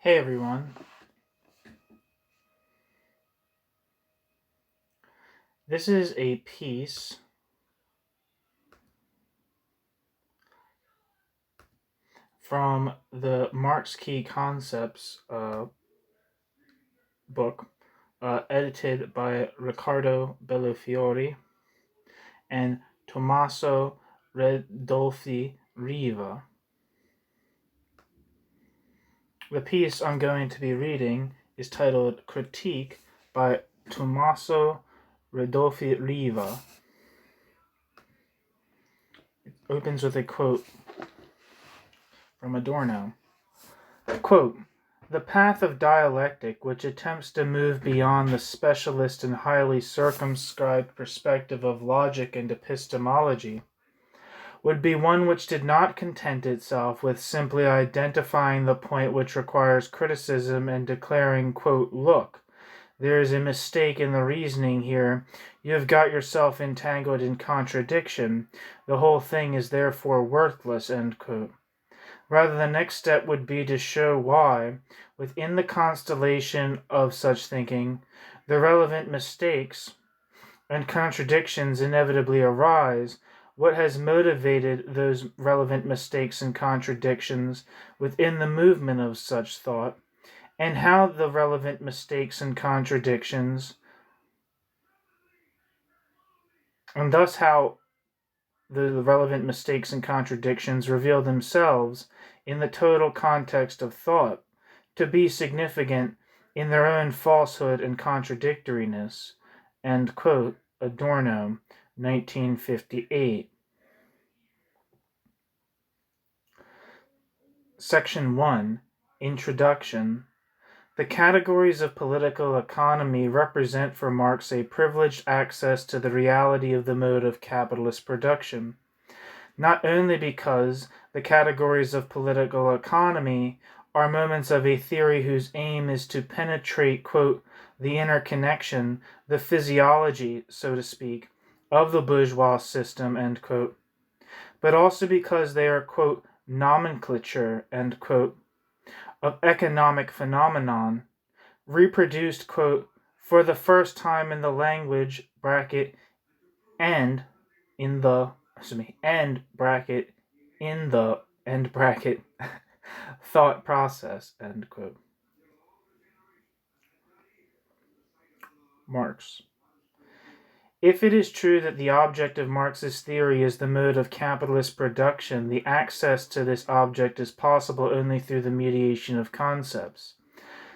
Hey everyone, this is a piece from the Marx Key Concepts book, edited by Riccardo Bellofiore and Tommaso Redolfi Riva. The piece I'm going to be reading is titled Critique by Tommaso Redolfi Riva. It opens with a quote from Adorno. Quote, "The path of dialectic, which attempts to move beyond the specialist and highly circumscribed perspective of logic and epistemology, would be one which did not content itself with simply identifying the point which requires criticism and declaring, quote, 'Look, there is a mistake in the reasoning here. You have got yourself entangled in contradiction. The whole thing is therefore worthless,' end quote. Rather, the next step would be to show why, within the constellation of such thinking, the relevant mistakes and contradictions inevitably arise, what has motivated those relevant mistakes and contradictions within the movement of such thought, and how the relevant mistakes and contradictions, and thus how the relevant mistakes and contradictions reveal themselves in the total context of thought to be significant in their own falsehood and contradictoriness." End quote. Adorno, 1958. Section 1. Introduction. The categories of political economy represent for Marx a privileged access to the reality of the mode of capitalist production, not only because the categories of political economy are moments of a theory whose aim is to penetrate, quote, "the interconnection, the physiology, so to speak, of the bourgeois system," end quote, but also because they are, quote, "nomenclature," end quote, of economic phenomenon, reproduced, quote, "for the first time in the language, bracket, and in the, end bracket, in the, end bracket, thought process," end quote. Marx. If it is true that the object of Marx's theory is the mode of capitalist production, the access to this object is possible only through the mediation of concepts.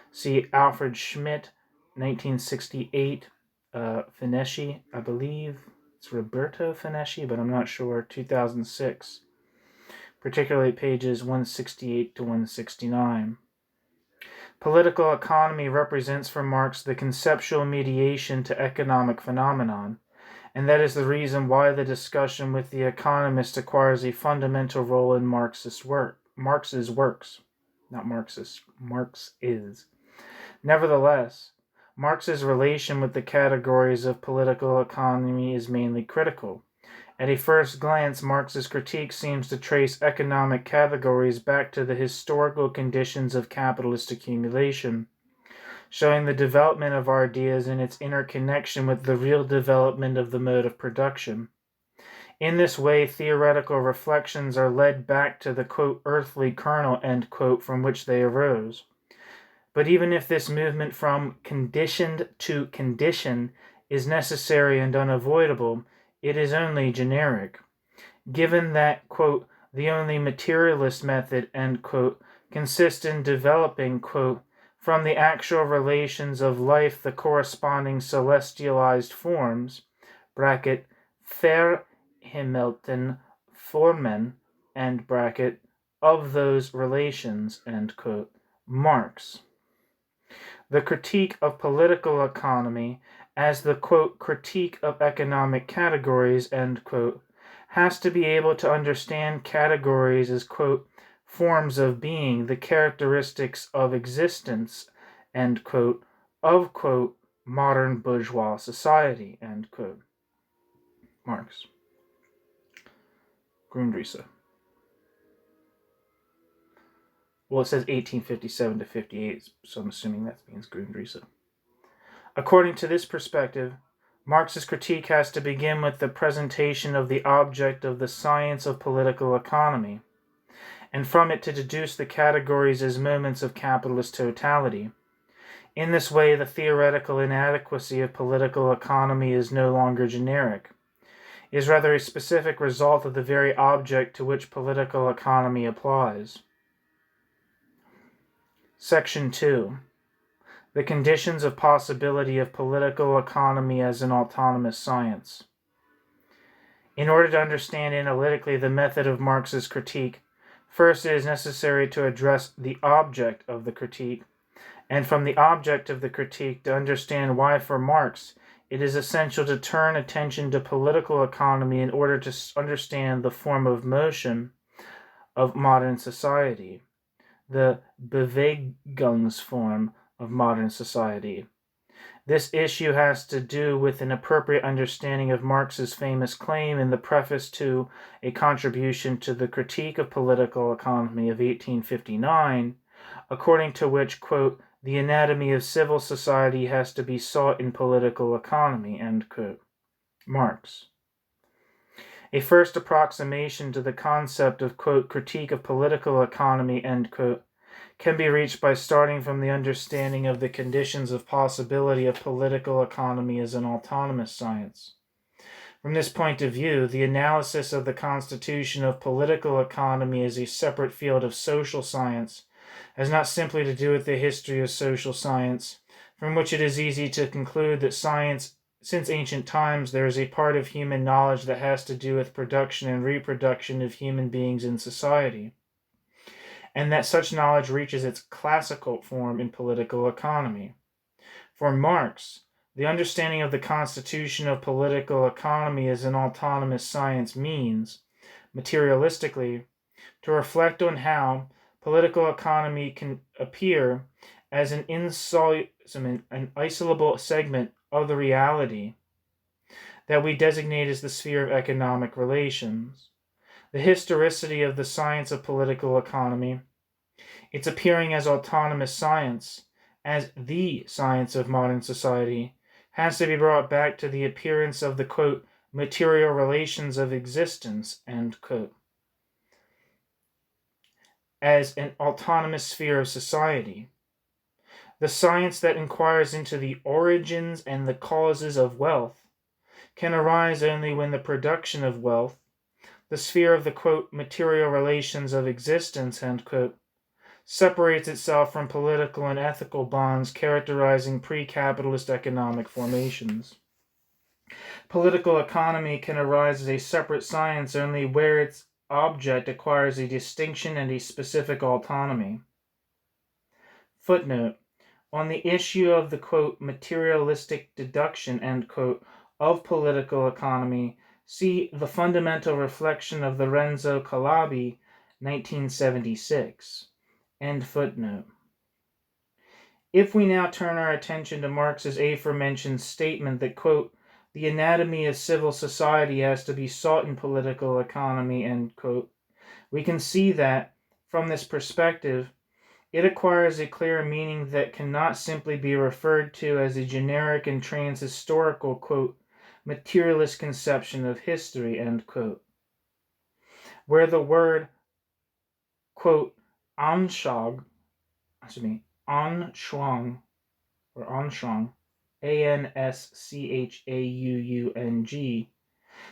See Alfred Schmidt, 1968, Finesci, I believe it's Roberto Finesci, but I'm not sure, 2006, particularly pages 168 to 169. Political economy represents for Marx the conceptual mediation to economic phenomenon, and that is the reason why the discussion with the economist acquires a fundamental role in Marx's works. Not Marxist, Marx is. Nevertheless, Marx's relation with the categories of political economy is mainly critical. At a first glance, Marx's critique seems to trace economic categories back to the historical conditions of capitalist accumulation, showing the development of ideas and its interconnection with the real development of the mode of production. In this way, theoretical reflections are led back to the, quote, "earthly kernel," end quote, from which they arose. But even if this movement from conditioned to condition is necessary and unavoidable, it is only generic. Given that, quote, "the only materialist method," end quote, consists in developing, quote, "from the actual relations of life the corresponding celestialized forms," bracket, verhimmelten Formen, end bracket, "of those relations," end quote. Marx. The critique of political economy as the, quote, "critique of economic categories," end quote, has to be able to understand categories as, quote, "forms of being, the characteristics of existence," end quote, of, quote, "modern bourgeois society," end quote. Marx. Grundrisse. Well, it says 1857 to 58, so I'm assuming that means Grundrisse. According to this perspective, Marx's critique has to begin with the presentation of the object of the science of political economy, and from it to deduce the categories as moments of capitalist totality. In this way, the theoretical inadequacy of political economy is no longer generic. It is rather a specific result of the very object to which political economy applies. Section 2. The conditions of possibility of political economy as an autonomous science. In order to understand analytically the method of Marx's critique, first it is necessary to address the object of the critique, and from the object of the critique to understand why for Marx it is essential to turn attention to political economy in order to understand the form of motion of modern society, the Bewegungsform of modern society. This issue has to do with an appropriate understanding of Marx's famous claim in the preface to a contribution to the Critique of Political Economy of 1859, according to which, quote, the anatomy of civil society has to be sought in political economy, end quote. Marx. A first approximation to the concept of, quote, critique of political economy, end quote, can be reached by starting from the understanding of the conditions of possibility of political economy as an autonomous science. From this point of view, the analysis of the constitution of political economy as a separate field of social science has not simply to do with the history of social science, from which it is easy to conclude that science, since ancient times, there is a part of human knowledge that has to do with production and reproduction of human beings in society, and that such knowledge reaches its classical form in political economy. For Marx, the understanding of the constitution of political economy as an autonomous science means, materialistically, to reflect on how political economy can appear as an isolable segment of the reality that we designate as the sphere of economic relations. The historicity of the science of political economy, its appearing as autonomous science, as the science of modern society, has to be brought back to the appearance of the, quote, material relations of existence, end quote, as an autonomous sphere of society. The science that inquires into the origins and the causes of wealth can arise only when the production of wealth, the sphere of the, quote, material relations of existence, end quote, separates itself from political and ethical bonds characterizing pre-capitalist economic formations. Political economy can arise as a separate science only where its object acquires a distinction and a specific autonomy. Footnote. On the issue of the, quote, materialistic deduction, end quote, of political economy, see The Fundamental Reflection of Lorenzo Calabi, 1976. End footnote. If we now turn our attention to Marx's aforementioned statement that, quote, the anatomy of civil society has to be sought in political economy, end quote, we can see that, from this perspective, it acquires a clear meaning that cannot simply be referred to as a generic and transhistorical, quote, materialist conception of history, end quote, where the word, quote, Anschauung, or Anschauung, Anschauung,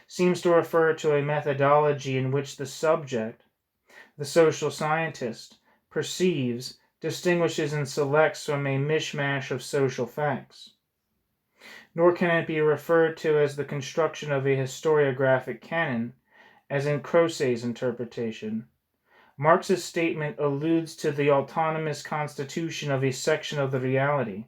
seems to refer to a methodology in which the subject, the social scientist, perceives, distinguishes, and selects from a mishmash of social facts. Nor can it be referred to as the construction of a historiographic canon, as in Croce's interpretation. Marx's statement alludes to the autonomous constitution of a section of the reality,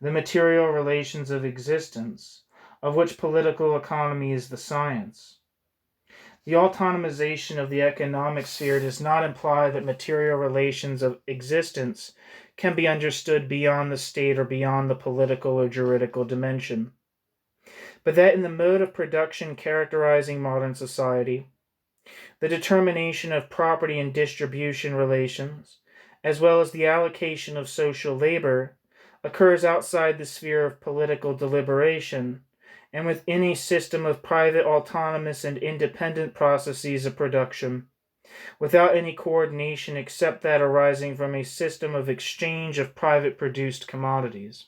the material relations of existence, of which political economy is the science. The autonomization of the economic sphere does not imply that material relations of existence can be understood beyond the state or beyond the political or juridical dimension, but that in the mode of production characterizing modern society, the determination of property and distribution relations, as well as the allocation of social labor, occurs outside the sphere of political deliberation, and within a system of private, autonomous, and independent processes of production, without any coordination except that arising from a system of exchange of private produced commodities.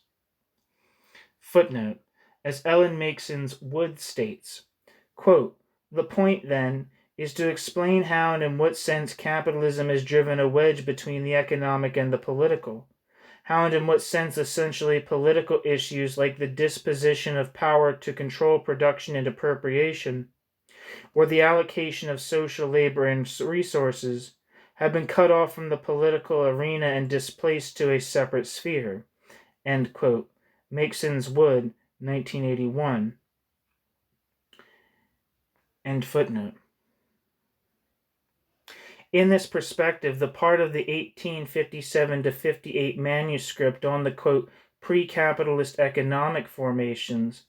Footnote: as Ellen Mason's Wood states, quote, the point, then, is to explain how and in what sense capitalism has driven a wedge between the economic and the political, how and in what sense essentially political issues like the disposition of power to control production and appropriation, or the allocation of social labor and resources, have been cut off from the political arena and displaced to a separate sphere. End quote. Mason's Wood, 1981. End footnote. In this perspective, the part of the 1857 to 58 manuscript on the, quote, pre-capitalist economic formations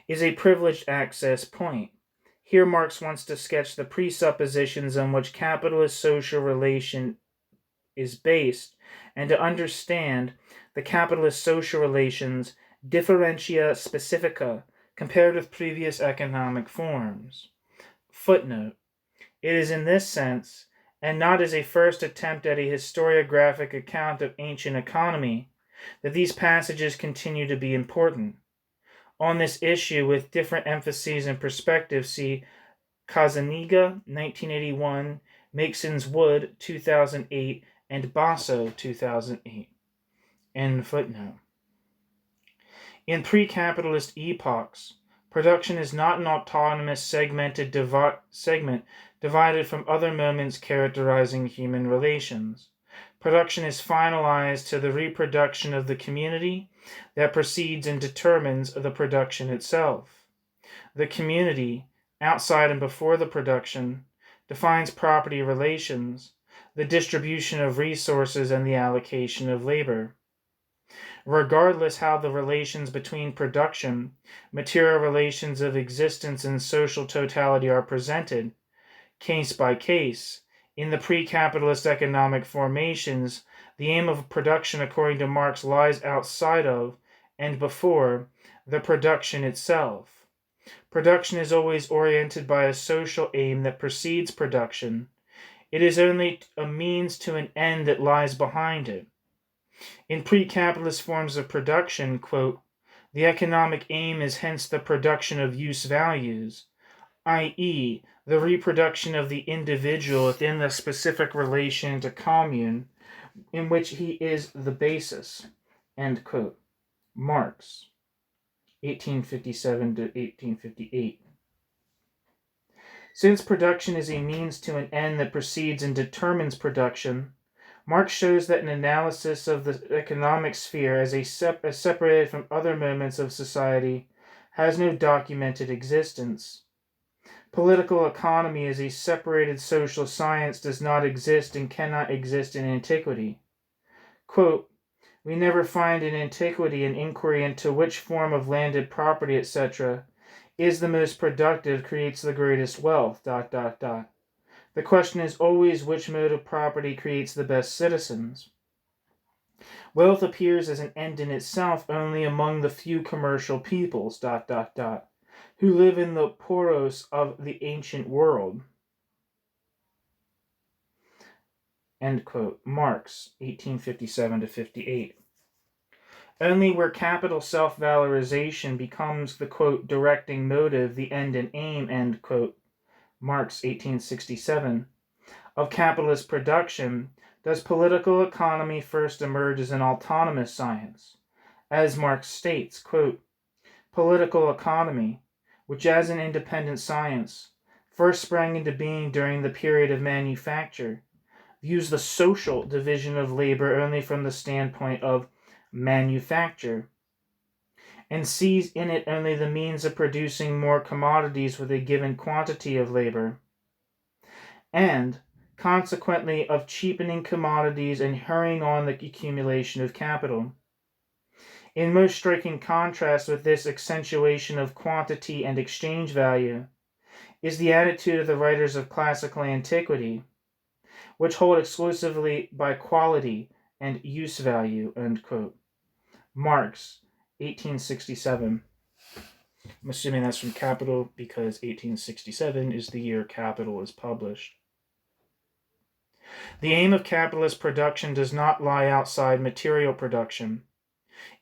is a privileged access point. Here Marx wants to sketch the presuppositions on which capitalist social relation is based, and to understand the capitalist social relations differentia specifica compared with previous economic forms. Footnote: it is in this sense, and not as a first attempt at a historiographic account of ancient economy, that these passages continue to be important. On this issue, with different emphases and perspectives, see Casaniga, 1981, Mason's Wood, 2008, and Basso, 2008. End footnote. In pre-capitalist epochs, production is not an autonomous segment divided from other moments characterizing human relations. Production is finalized to the reproduction of the community that precedes and determines the production itself. The community, outside and before the production, defines property relations, the distribution of resources, and the allocation of labor. Regardless how the relations between production, material relations of existence, and social totality are presented, case by case, in the pre-capitalist economic formations, the aim of production, according to Marx, lies outside of and before the production itself. Production is always oriented by a social aim that precedes production. It is only a means to an end that lies behind it. In pre-capitalist forms of production, quote, the economic aim is hence the production of use values, i.e., the reproduction of the individual within the specific relation to commune in which he is the basis. End quote. Marx, 1857 to 1858. Since production is a means to an end that precedes and determines production, Marx shows that an analysis of the economic sphere as separated from other moments of society has no documented existence. Political economy as a separated social science does not exist and cannot exist in antiquity. Quote, we never find in antiquity an inquiry into which form of landed property, etc., is the most productive, creates the greatest wealth, ... The question is always which mode of property creates the best citizens. Wealth appears as an end in itself only among the few commercial peoples, ... who live in the poros of the ancient world. End quote. Marx, 1857 to 58. Only where capital self-valorization becomes the, quote, directing motive, the end and aim, end quote, Marx, 1867, of capitalist production, does political economy first emerge as an autonomous science. As Marx states, quote, political economy, which as an independent science first sprang into being during the period of manufacture, views the social division of labor only from the standpoint of manufacture, and sees in it only the means of producing more commodities with a given quantity of labor, and consequently of cheapening commodities and hurrying on the accumulation of capital. In most striking contrast with this accentuation of quantity and exchange value is the attitude of the writers of classical antiquity, which hold exclusively by quality and use value, end quote. Marx, 1867. I'm assuming that's from Capital because 1867 is the year Capital is published. The aim of capitalist production does not lie outside material production,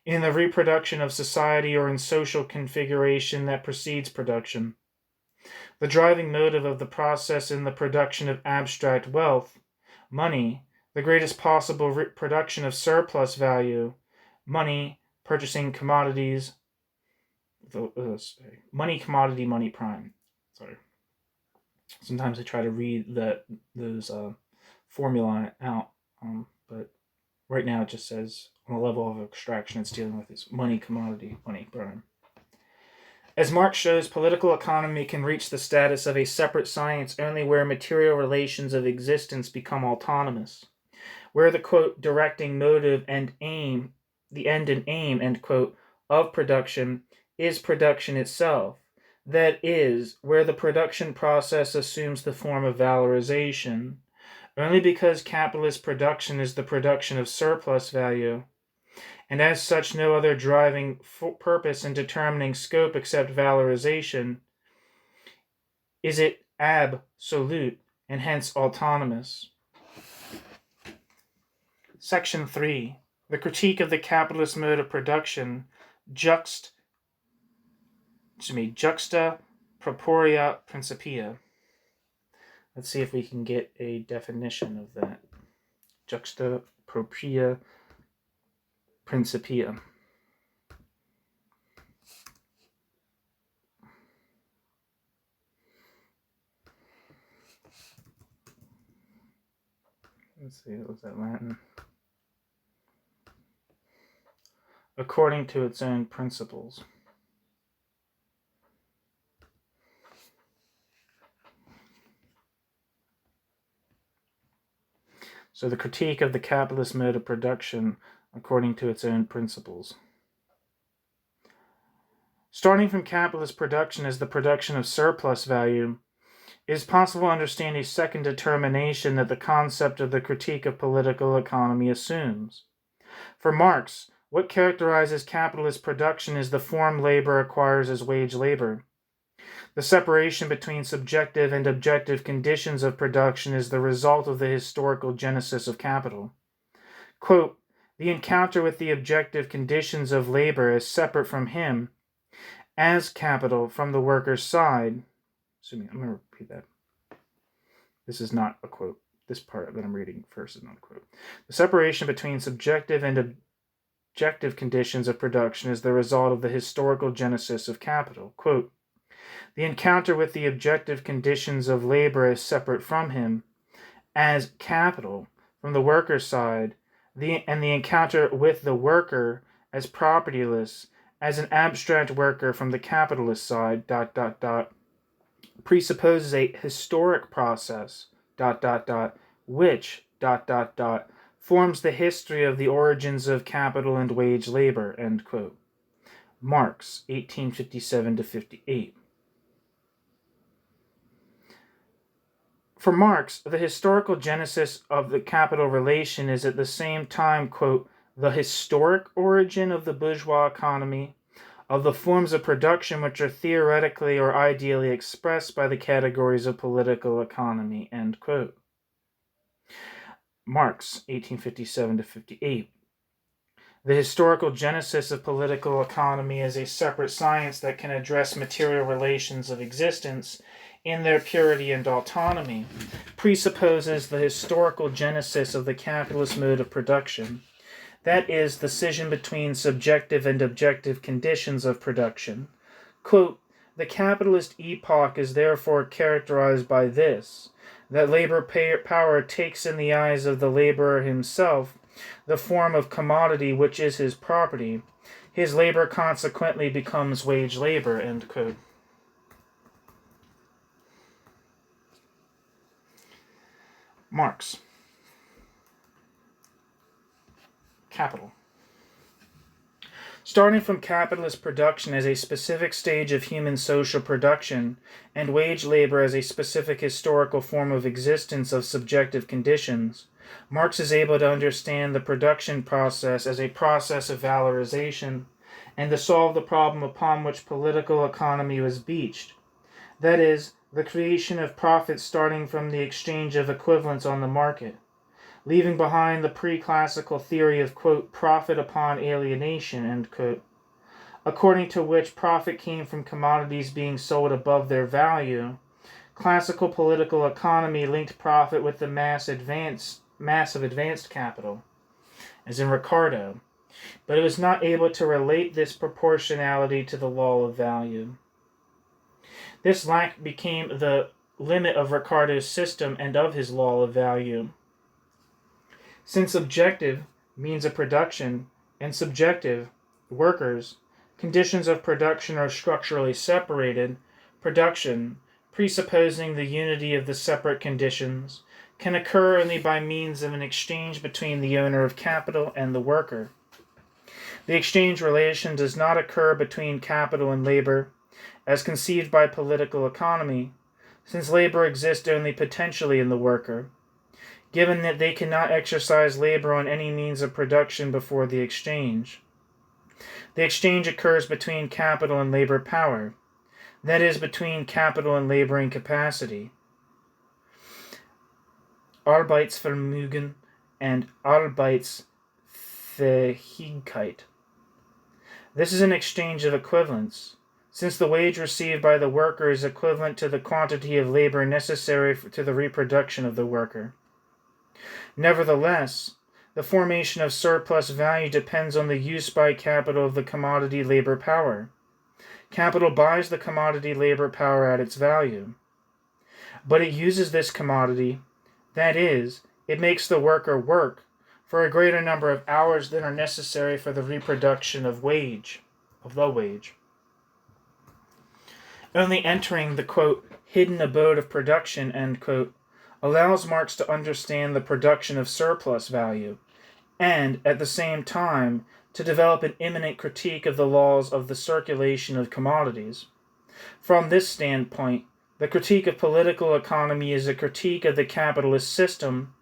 in the reproduction of society or in social configuration that precedes production. The driving motive of the process in the production of abstract wealth, money, the greatest possible production of surplus value, money, purchasing commodities, money, commodity, money, prime. Sorry. Sometimes I try to read those formula out, but right now it just says on the level of abstraction it's dealing with is money, commodity, money, prime. As Marx shows, political economy can reach the status of a separate science only where material relations of existence become autonomous, where the, quote, directing motive and aim, the end and aim, end quote, of production is production itself. That is, where the production process assumes the form of valorisation, only because capitalist production is the production of surplus value, and as such no other driving purpose in determining scope except valorisation, is it absolute and hence autonomous. Section 3. The critique of the capitalist mode of production, juxta proporia principia. Let's see if we can get a definition of that. Juxta proporia principia. Let's see, was that Latin? According to its own principles. So the critique of the capitalist mode of production according to its own principles. Starting from capitalist production as the production of surplus value, it is possible to understand a second determination that the concept of the critique of political economy assumes. For Marx, what characterizes capitalist production is the form labor acquires as wage labor. The separation between subjective and objective conditions of production is the result of the historical genesis of capital. Quote, the encounter with the objective conditions of labor is separate from him, as capital from the worker's side. I'm going to repeat that. This is not a quote. This part that I'm reading first is not a quote. The separation between subjective and objective conditions of production is the result of the historical genesis of capital. Quote, the encounter with the objective conditions of labor is separate from him, as capital from the worker's side, and the encounter with the worker as propertyless, as an abstract worker from the capitalist side, presupposes a historic process, which, forms the history of the origins of capital and wage labor, end quote. Marx, 1857-58. For Marx, the historical genesis of the capital relation is at the same time, quote, the historic origin of the bourgeois economy, of the forms of production which are theoretically or ideally expressed by the categories of political economy, end quote. Marx, 1857-58. The historical genesis of political economy is a separate science that can address material relations of existence in their purity and autonomy, presupposes the historical genesis of the capitalist mode of production, that is, the scission between subjective and objective conditions of production. Quote, the capitalist epoch is therefore characterized by this, that labor power takes in the eyes of the laborer himself the form of commodity which is his property. His labor consequently becomes wage labor, end quote. Marx. Capital. Starting from capitalist production as a specific stage of human social production, and wage labor as a specific historical form of existence of subjective conditions, Marx is able to understand the production process as a process of valorisation, and to solve the problem upon which political economy was beached, that is, the creation of profits starting from the exchange of equivalents on the market, leaving behind the pre-classical theory of, quote, profit upon alienation, end quote, according to which profit came from commodities being sold above their value. Classical political economy linked profit with the massive advanced capital, as in Riccardo, but it was not able to relate this proportionality to the law of value. This lack became the limit of Riccardo's system and of his law of value. Since objective, means of production, and subjective, workers, conditions of production are structurally separated, production, presupposing the unity of the separate conditions, can occur only by means of an exchange between the owner of capital and the worker. The exchange relation does not occur between capital and labor, as conceived by political economy, since labor exists only potentially in the worker, given that they cannot exercise labor on any means of production before the exchange. The exchange occurs between capital and labor power, that is, between capital and laboring capacity. Arbeitsvermögen and Arbeitsfähigkeit. This is an exchange of equivalence, since the wage received by the worker is equivalent to the quantity of labor necessary to the reproduction of the worker. Nevertheless, the formation of surplus value depends on the use by capital of the commodity labor power. Capital buys the commodity labor power at its value. But it uses this commodity, that is, it makes the worker work for a greater number of hours than are necessary for the reproduction of the wage. Only entering the, quote, hidden abode of production, end quote, allows Marx to understand the production of surplus value, and, at the same time, to develop an immanent critique of the laws of the circulation of commodities. From this standpoint, the critique of political economy is a critique of the capitalist system,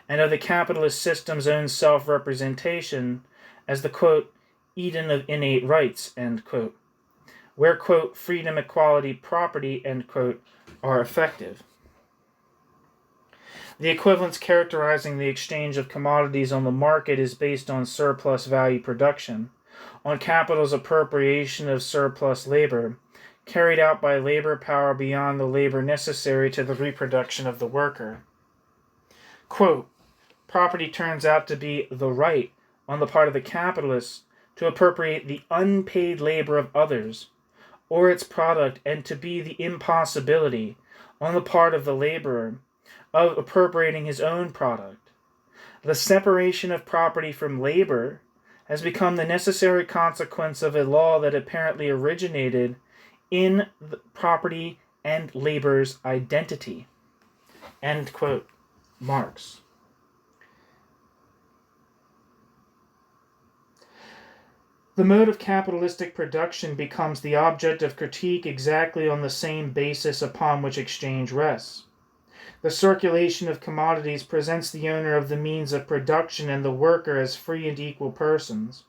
and of the capitalist system's own self-representation as the, quote, Eden of innate rights, end quote, where, quote, freedom, equality, property, end quote, are effective. The equivalence characterizing the exchange of commodities on the market is based on surplus value production, on capital's appropriation of surplus labor, carried out by labor power beyond the labor necessary to the reproduction of the worker. Quote, property turns out to be the right, on the part of the capitalist, to appropriate the unpaid labor of others, or its product, and to be the impossibility, on the part of the laborer, of appropriating his own product. The separation of property from labor has become the necessary consequence of a law that apparently originated in the property and labor's identity. End quote. Marx. The mode of capitalistic production becomes the object of critique exactly on the same basis upon which exchange rests. The circulation of commodities presents the owner of the means of production and the worker as free and equal persons.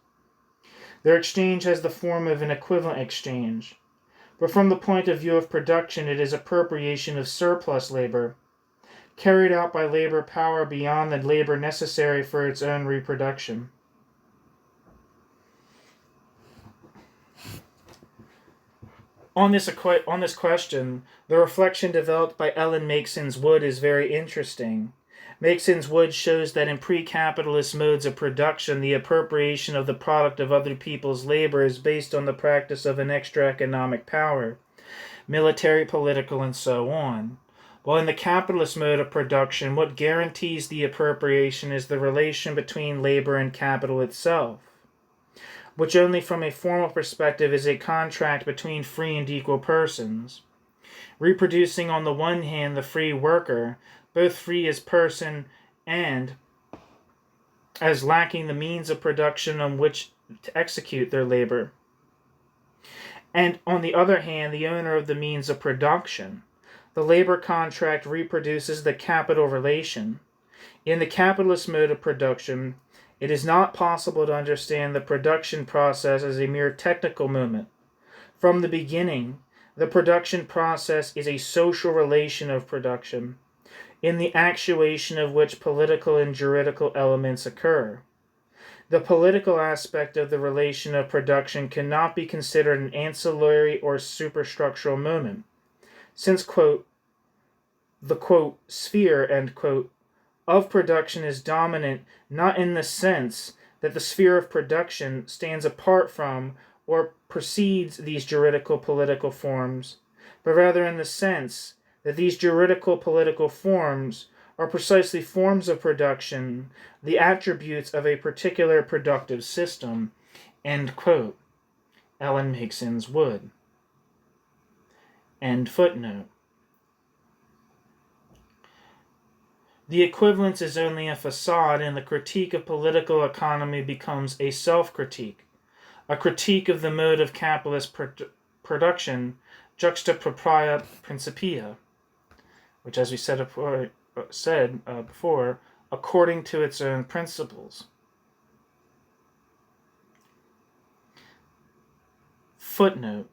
Their exchange has the form of an equivalent exchange, but from the point of view of production it is appropriation of surplus labor, carried out by labor power beyond the labor necessary for its own reproduction. On this question, the reflection developed by Ellen Makeson's Wood is very interesting. Makeson's Wood shows that in pre-capitalist modes of production, the appropriation of the product of other people's labor is based on the practice of an extra economic power, military, political, and so on. While in the capitalist mode of production, what guarantees the appropriation is the relation between labor and capital itself, which only from a formal perspective is a contract between free and equal persons, reproducing on the one hand the free worker, both free as person and as lacking the means of production on which to execute their labor. And on the other hand, the owner of the means of production. The labor contract reproduces the capital relation. In the capitalist mode of production, it is not possible to understand the production process as a mere technical movement. From the beginning, the production process is a social relation of production, in the actuation of which political and juridical elements occur. The political aspect of the relation of production cannot be considered an ancillary or superstructural moment, since, quote, the, quote, sphere, end quote, of production is dominant not in the sense that the sphere of production stands apart from or precedes these juridical political forms, but rather in the sense that these juridical political forms are precisely forms of production, the attributes of a particular productive system, end quote. Ellen Higson's Wood. End footnote. The equivalence is only a facade, and the critique of political economy becomes a self-critique, a critique of the mode of capitalist production juxta propria principia, which, as we said before, according to its own principles. Footnote.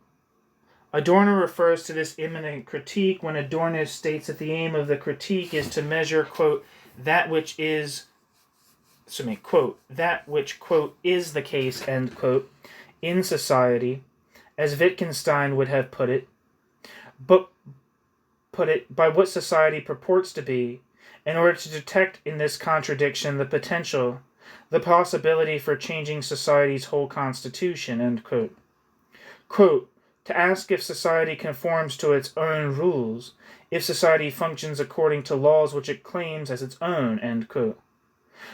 Adorno refers to this imminent critique when Adorno states that the aim of the critique is to measure, quote, that which, quote, is the case, end quote, in society, as Wittgenstein would have put it, by what society purports to be, in order to detect in this contradiction the potential, the possibility for changing society's whole constitution, end quote. Quote, to ask if society conforms to its own rules, if society functions according to laws which it claims as its own, end quote.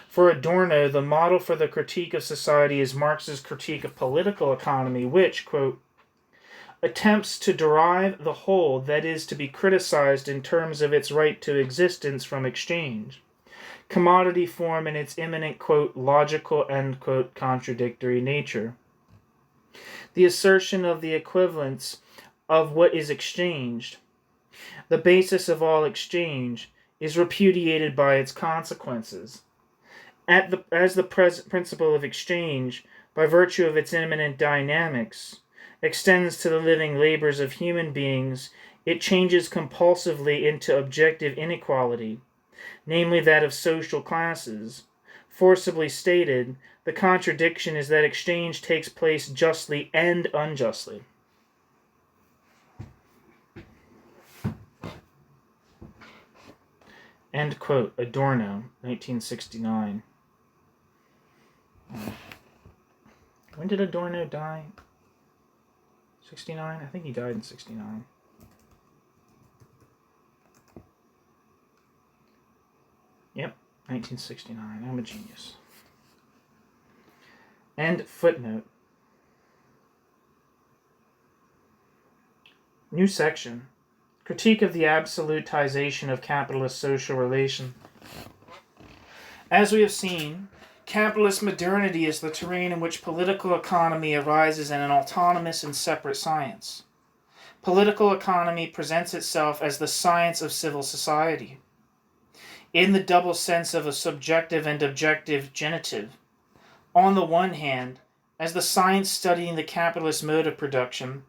For Adorno, the model for the critique of society is Marx's critique of political economy, which, quote, attempts to derive the whole that is to be criticized in terms of its right to existence from exchange, commodity form, and its imminent, quote, logical, end quote, contradictory nature. The assertion of the equivalence of what is exchanged, the basis of all exchange, is repudiated by its consequences. As the principle of exchange, by virtue of its immanent dynamics, extends to the living labors of human beings, it changes compulsively into objective inequality, namely that of social classes. Forcibly stated, the contradiction is that exchange takes place justly and unjustly. End quote. Adorno, 1969. When did Adorno die? 69? I think he died in 69. Yep, 1969. I'm a genius. End footnote. New section. Critique of the absolutization of capitalist social relation. As we have seen, capitalist modernity is the terrain in which political economy arises in an autonomous and separate science. Political economy presents itself as the science of civil society, in the double sense of a subjective and objective genitive. On the one hand, as the science studying the capitalist mode of production,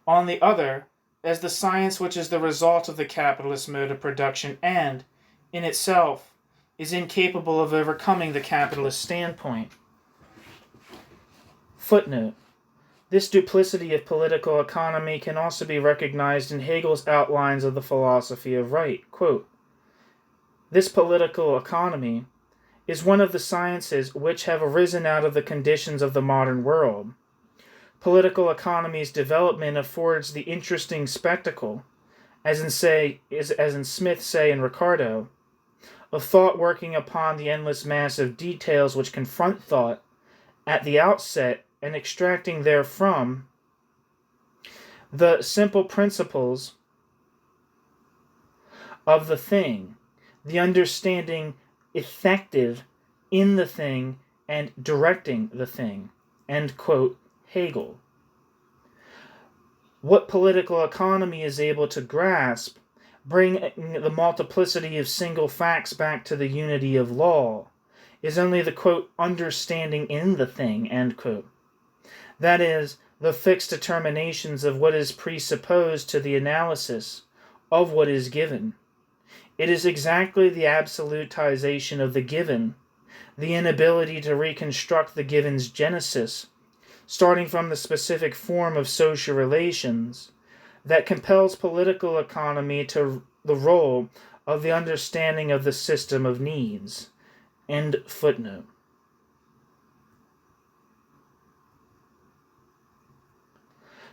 on the other, as the science which is the result of the capitalist mode of production and, in itself, is incapable of overcoming the capitalist standpoint. Footnote. This duplicity of political economy can also be recognized in Hegel's outlines of the philosophy of right. Quote, this political economy is one of the sciences which have arisen out of the conditions of the modern world. Political economy's development affords the interesting spectacle, as in Smith, Say, and Riccardo, of thought working upon the endless mass of details which confront thought at the outset and extracting therefrom the simple principles of the thing, the understanding effective in the thing and directing the thing. End quote, Hegel. What political economy is able to grasp, bring the multiplicity of single facts back to the unity of law, is only the quote, understanding in the thing, end quote. That is, the fixed determinations of what is presupposed to the analysis of what is given. It is exactly the absolutization of the given, the inability to reconstruct the given's genesis, starting from the specific form of social relations, that compels political economy to the role of the understanding of the system of needs. End footnote.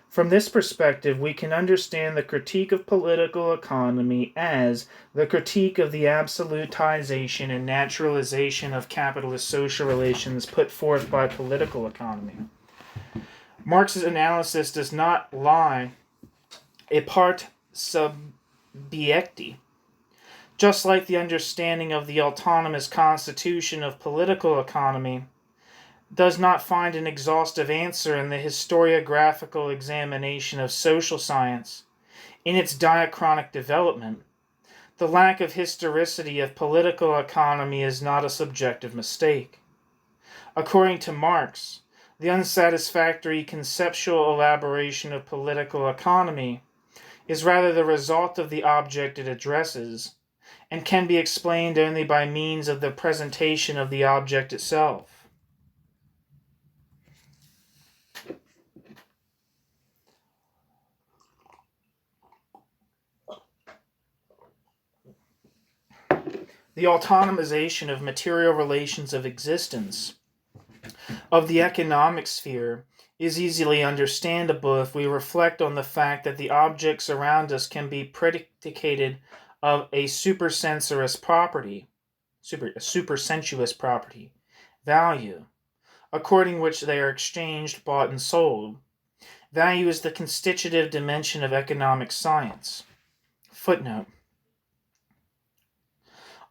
From this perspective, we can understand the critique of political economy as the critique of the absolutization and naturalization of capitalist social relations put forth by political economy. Marx's analysis does not lie a part subjecti. Just like the understanding of the autonomous constitution of political economy does not find an exhaustive answer in the historiographical examination of social science in its diachronic development, the lack of historicity of political economy is not a subjective mistake. According to Marx, the unsatisfactory conceptual elaboration of political economy is rather the result of the object it addresses, and can be explained only by means of the presentation of the object itself. The autonomization of material relations of existence of the economic sphere is easily understandable if we reflect on the fact that the objects around us can be predicated of a supersensuous property, value, according which they are exchanged, bought, and sold. Value is the constitutive dimension of economic science. Footnote.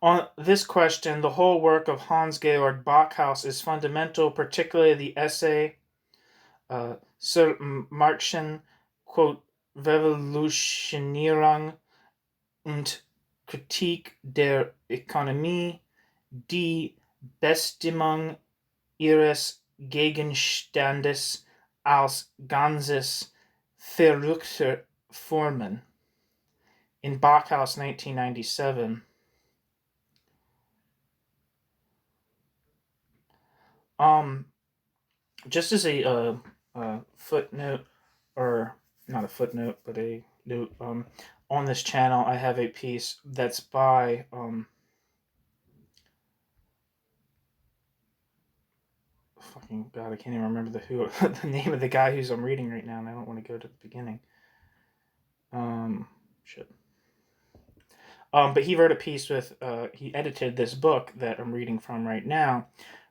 On this question, the whole work of Hans-Georg Backhaus is fundamental, particularly the essay zur Marxischen Revolutionierung und Kritik der Ökonomie, die Bestimmung ihres Gegenstandes als Ganzes verrückter Formen, in Backhaus 1997. Just as a footnote, or not a footnote, but a note, on this channel, I have a piece that's by fucking God, I can't even remember the name of the guy who's I'm reading right now, and I don't want to go to the beginning. Shit. But he wrote a piece with he edited this book that I'm reading from right now,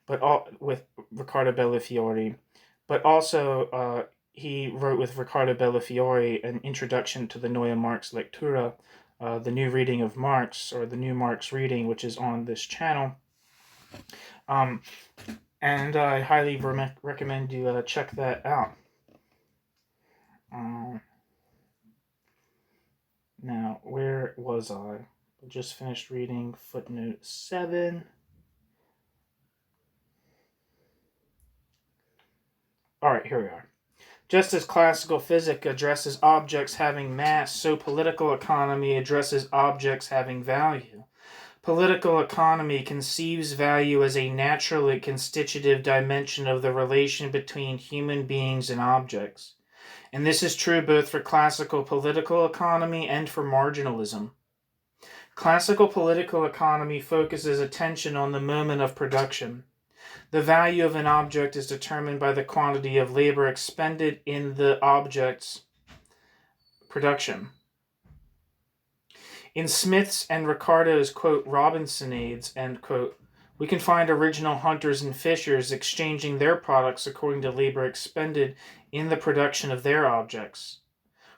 but with Riccardo Bellofiore, but also he wrote with Riccardo Bellofiore an introduction to the Neue Marx Lectura, the new reading of Marx, or the new Marx reading, which is on this channel. And I highly recommend you check that out. Now, where was I? I just finished reading footnote 7. Alright, here we are. Just as classical physics addresses objects having mass, so political economy addresses objects having value. Political economy conceives value as a naturally constitutive dimension of the relation between human beings and objects. And this is true both for classical political economy and for marginalism. Classical political economy focuses attention on the moment of production. The value of an object is determined by the quantity of labor expended in the object's production. In Smith's and Riccardo's, quote, Robinsonades, end quote, we can find original hunters and fishers exchanging their products according to labor expended in the production of their objects.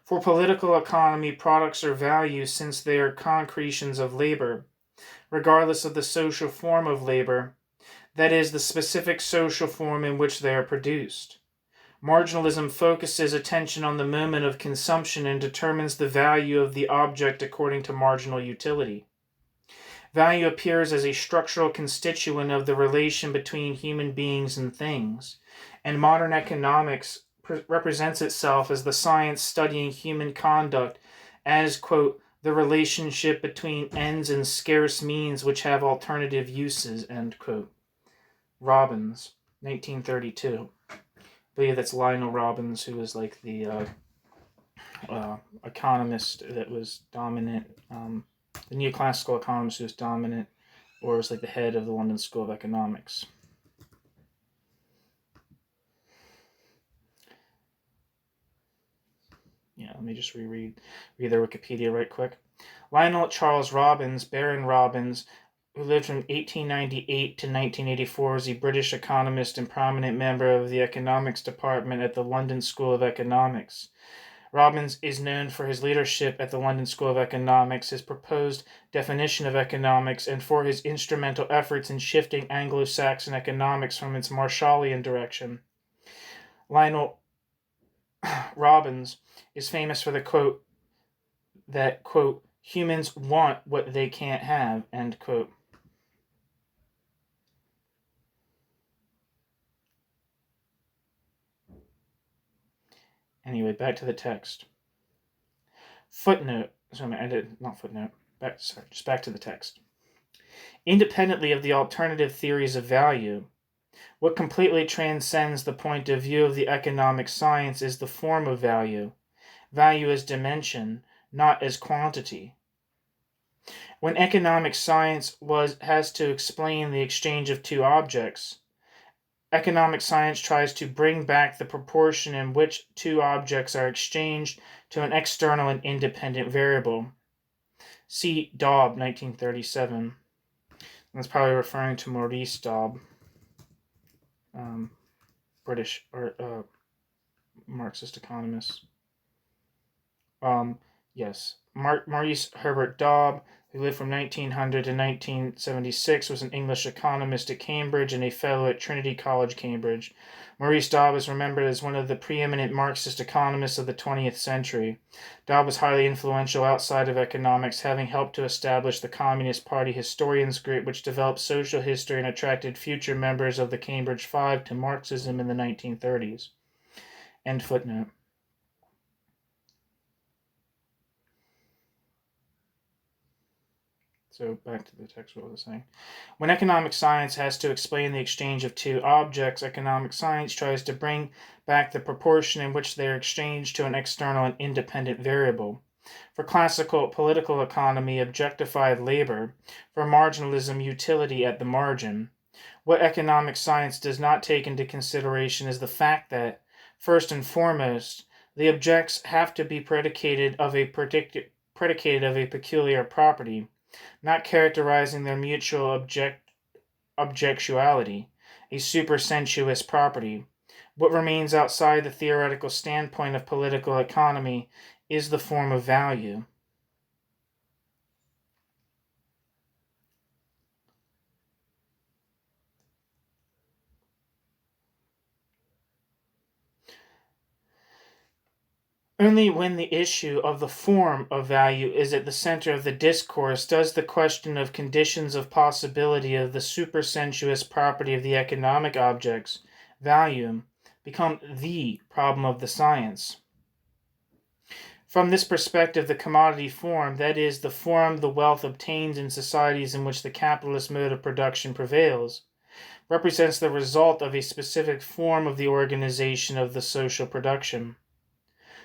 For political economy, products are value since they are concretions of labor. Regardless of the social form of labor, that is, the specific social form in which they are produced. Marginalism focuses attention on the moment of consumption and determines the value of the object according to marginal utility. Value appears as a structural constituent of the relation between human beings and things, and modern economics represents itself as the science studying human conduct as, quote, the relationship between ends and scarce means which have alternative uses, end quote. Robbins, 1932. I believe that's Lionel Robbins, who was like the economist that was dominant, the neoclassical economist who was dominant, or was like the head of the London School of Economics. Yeah, let me just read their Wikipedia right quick. Lionel Charles Robbins, Baron Robbins, who lived from 1898 to 1984, was a British economist and prominent member of the economics department at the London School of Economics. Robbins is known for his leadership at the London School of Economics, his proposed definition of economics, and for his instrumental efforts in shifting Anglo-Saxon economics from its Marshallian direction. Lionel Robbins is famous for the quote that, quote, humans want what they can't have, end quote. Anyway, back to the text. Footnote. Just back to the text. Independently of the alternative theories of value, what completely transcends the point of view of the economic science is the form of value. Value as dimension, not as quantity. When economic science has to explain the exchange of two objects, economic science tries to bring back the proportion in which two objects are exchanged to an external and independent variable. See Daub, 1937. That's probably referring to Maurice Daub, British or Marxist economist. Yes, Maurice Herbert Daub, who lived from 1900 to 1976, was an English economist at Cambridge and a fellow at Trinity College, Cambridge. Maurice Daub is remembered as one of the preeminent Marxist economists of the 20th century. Daub was highly influential outside of economics, having helped to establish the Communist Party Historians Group, which developed social history and attracted future members of the Cambridge Five to Marxism in the 1930s. End footnote. So back to the text, what was I saying? When economic science has to explain the exchange of two objects, economic science tries to bring back the proportion in which they are exchanged to an external and independent variable. For classical political economy, objectified labor. For marginalism, utility at the margin. What economic science does not take into consideration is the fact that, first and foremost, the objects have to be predicated of a peculiar property, not characterizing their mutual objectuality, a supersensuous property. What remains outside the theoretical standpoint of political economy is the form of value. Only when the issue of the form of value is at the center of the discourse does the question of conditions of possibility of the supersensuous property of the economic objects, value, become the problem of the science. From this perspective, the commodity form, that is, the form the wealth obtains in societies in which the capitalist mode of production prevails, represents the result of a specific form of the organization of the social production.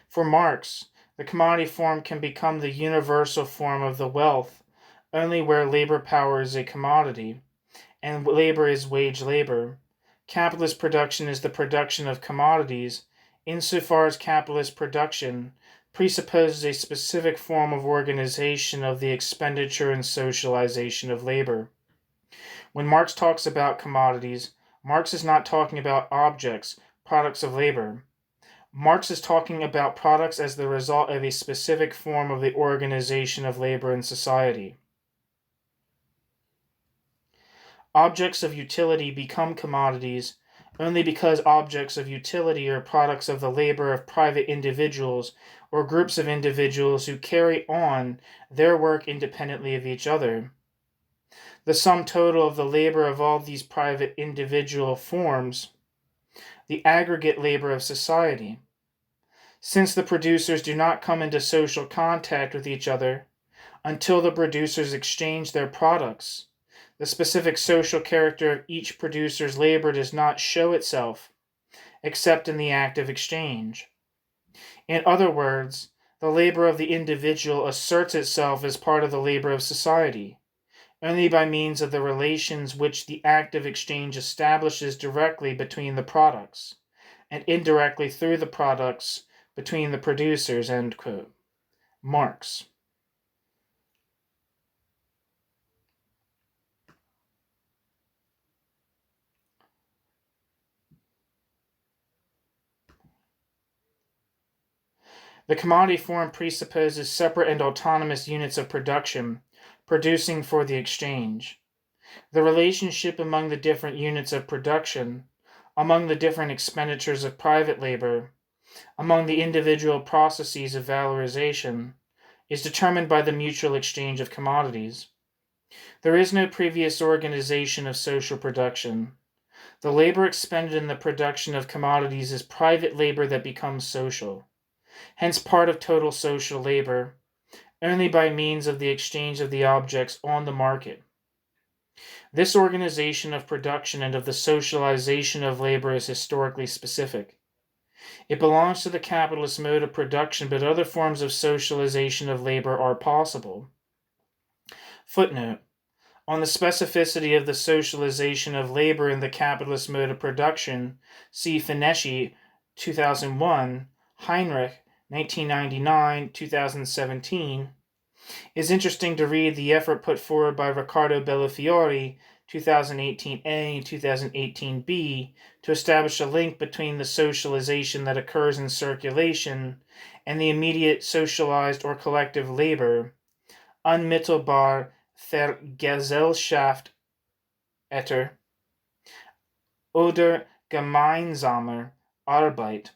For Marx, the commodity form can become the universal form of the wealth only where labor power is a commodity, and labor is wage labor. Capitalist production is the production of commodities, insofar as capitalist production presupposes a specific form of organization of the expenditure and socialization of labor. When Marx talks about commodities, Marx is not talking about objects, products of labor. Marx is talking about products as the result of a specific form of the organization of labor in society. Objects of utility become commodities only because objects of utility are products of the labor of private individuals or groups of individuals who carry on their work independently of each other. The sum total of the labor of all these private individual forms the aggregate labor of society. Since the producers do not come into social contact with each other until the producers exchange their products, the specific social character of each producer's labor does not show itself except in the act of exchange. In other words, the labor of the individual asserts itself as part of the labor of society, only by means of the relations which the act of exchange establishes directly between the products, and indirectly through the products between the producers. End quote. Marx. The commodity form presupposes separate and autonomous units of production, producing for the exchange. The relationship among the different units of production, among the different expenditures of private labor, among the individual processes of valorisation, is determined by the mutual exchange of commodities. There is no previous organization of social production. The labor expended in the production of commodities is private labor that becomes social, hence part of total social labor, only by means of the exchange of the objects on the market. This organization of production and of the socialization of labor is historically specific. It belongs to the capitalist mode of production, but other forms of socialization of labor are possible. Footnote: on the specificity of the socialization of labor in the capitalist mode of production, see Finesci, 2001, Heinrich, 1999, 2017. It's interesting to read the effort put forward by Riccardo Bellofiore, 2018A and 2018B, to establish a link between the socialization that occurs in circulation and the immediate socialized or collective labor, unmittelbar Vergesellschaft oder gemeinsame Arbeit,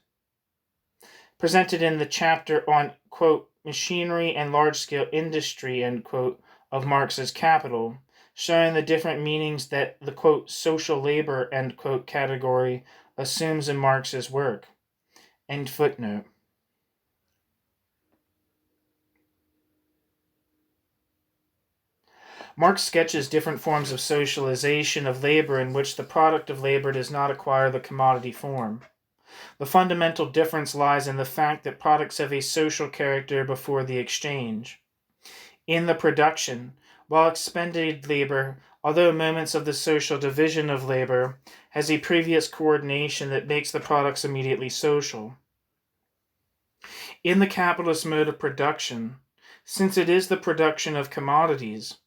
presented in the chapter on, quote, machinery and large-scale industry, end quote, of Marx's Capital, showing the different meanings that the, quote, social labor, end quote, category assumes in Marx's work. End footnote. Marx sketches different forms of socialization of labor in which the product of labor does not acquire the commodity form. The fundamental difference lies in the fact that products have a social character before the exchange. In the production, while expended labor, although moments of the social division of labor, has a previous coordination that makes the products immediately social. In the capitalist mode of production, since it is the production of commodities,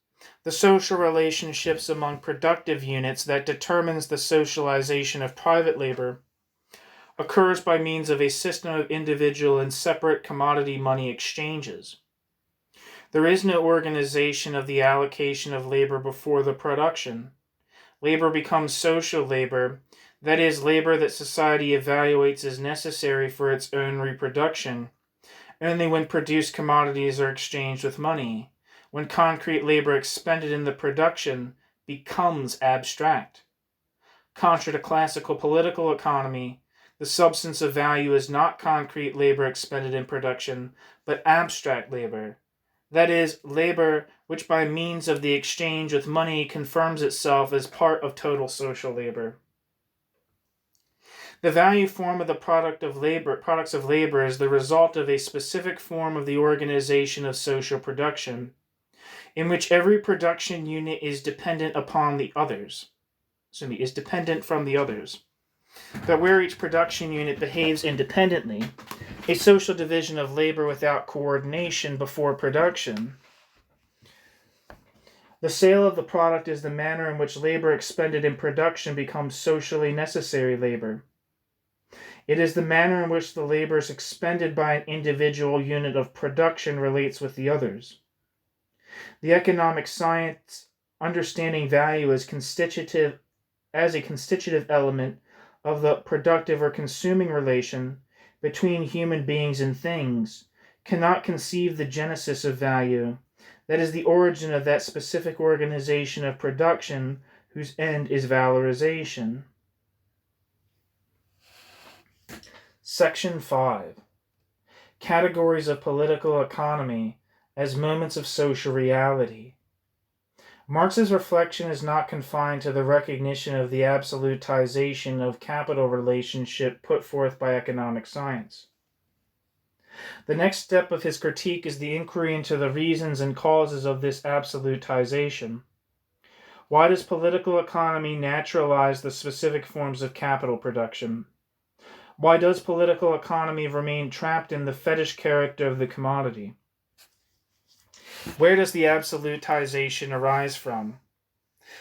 the social relationships among productive units that determines the socialization of private labor occurs by means of a system of individual and separate commodity money exchanges. There is no organization of the allocation of labor before the production. Labor becomes social labor, that is, labor that society evaluates as necessary for its own reproduction, only when produced commodities are exchanged with money, when concrete labor expended in the production becomes abstract. Contra to classical political economy, the substance of value is not concrete labor expended in production, but abstract labor. That is, labor which by means of the exchange with money confirms itself as part of total social labor. The value form of the products of labor is the result of a specific form of the organization of social production, in which every production unit is dependent upon the others. Is dependent from the others. But where each production unit behaves independently, a social division of labor without coordination before production. The sale of the product is the manner in which labor expended in production becomes socially necessary labor. It is the manner in which the labors expended by an individual unit of production relates with the others. The economic science understanding value as a constitutive element of the productive or consuming relation between human beings and things, cannot conceive the genesis of value, that is, the origin of that specific organization of production whose end is valorization. Section 5. Categories of political economy as moments of social reality. Marx's reflection is not confined to the recognition of the absolutization of capital relationship put forth by economic science. The next step of his critique is the inquiry into the reasons and causes of this absolutization. Why does political economy naturalize the specific forms of capital production? Why does political economy remain trapped in the fetish character of the commodity? Where does the absolutization arise from?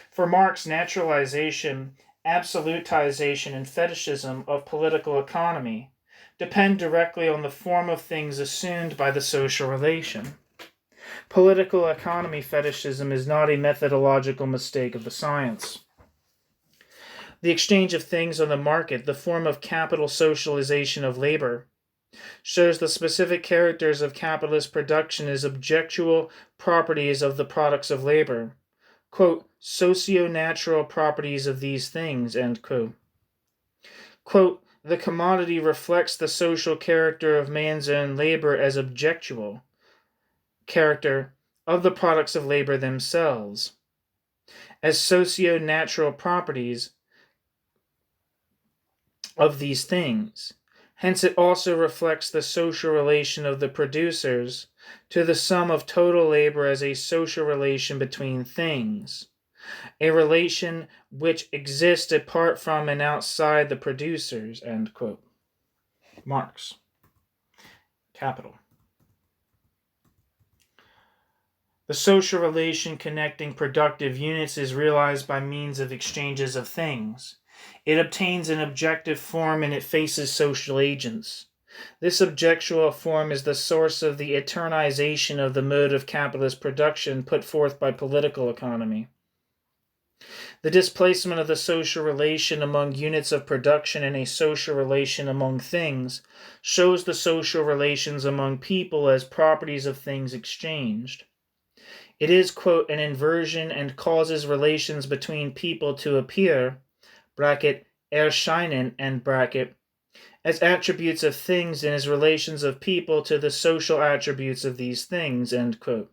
For Marx, naturalization, absolutization, and fetishism of political economy depend directly on the form of things assumed by the social relation. Political economy fetishism is not a methodological mistake of the science. The exchange of things on the market, the form of capital socialization of labor, shows the specific characters of capitalist production as objectual properties of the products of labor, quote, socio-natural properties of these things, end quote. Quote, the commodity reflects the social character of man's own labor as objectual character of the products of labor themselves, as socio-natural properties of these things. Hence it also reflects the social relation of the producers to the sum of total labor as a social relation between things, a relation which exists apart from and outside the producers, end quote. Marx. Capital. The social relation connecting productive units is realized by means of exchanges of things. It obtains an objective form and it faces social agents. This objectual form is the source of the eternization of the mode of capitalist production put forth by political economy. The displacement of the social relation among units of production and a social relation among things shows the social relations among people as properties of things exchanged. It is, quote, an inversion and causes relations between people to appear, bracket, erscheinen, end bracket, as attributes of things and as relations of people to the social attributes of these things, end quote.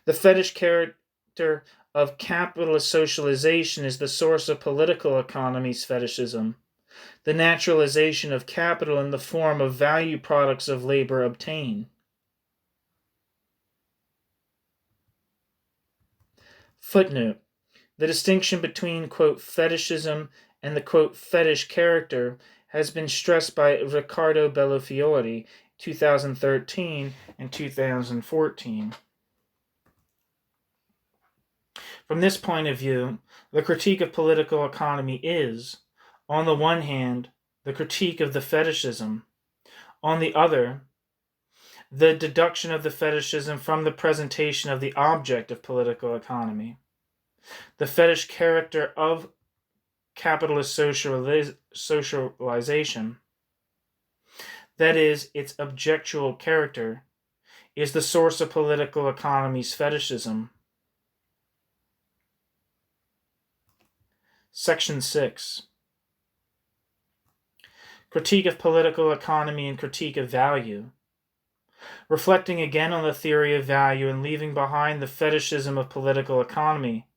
The fetish character of capitalist socialization is the source of political economy's fetishism, the naturalization of capital in the form of value products of labor obtained. Footnote. The distinction between, quote, fetishism and the, quote, fetish character has been stressed by Riccardo Bellofiore, 2013 and 2014. From this point of view, the critique of political economy is, on the one hand, the critique of the fetishism, on the other, the deduction of the fetishism from the presentation of the object of political economy. The fetish character of capitalist socialization, that is, its objectual character, is the source of political economy's fetishism. Section 6. Critique of political economy and critique of value. Reflecting again on the theory of value and leaving behind the fetishism of political economy,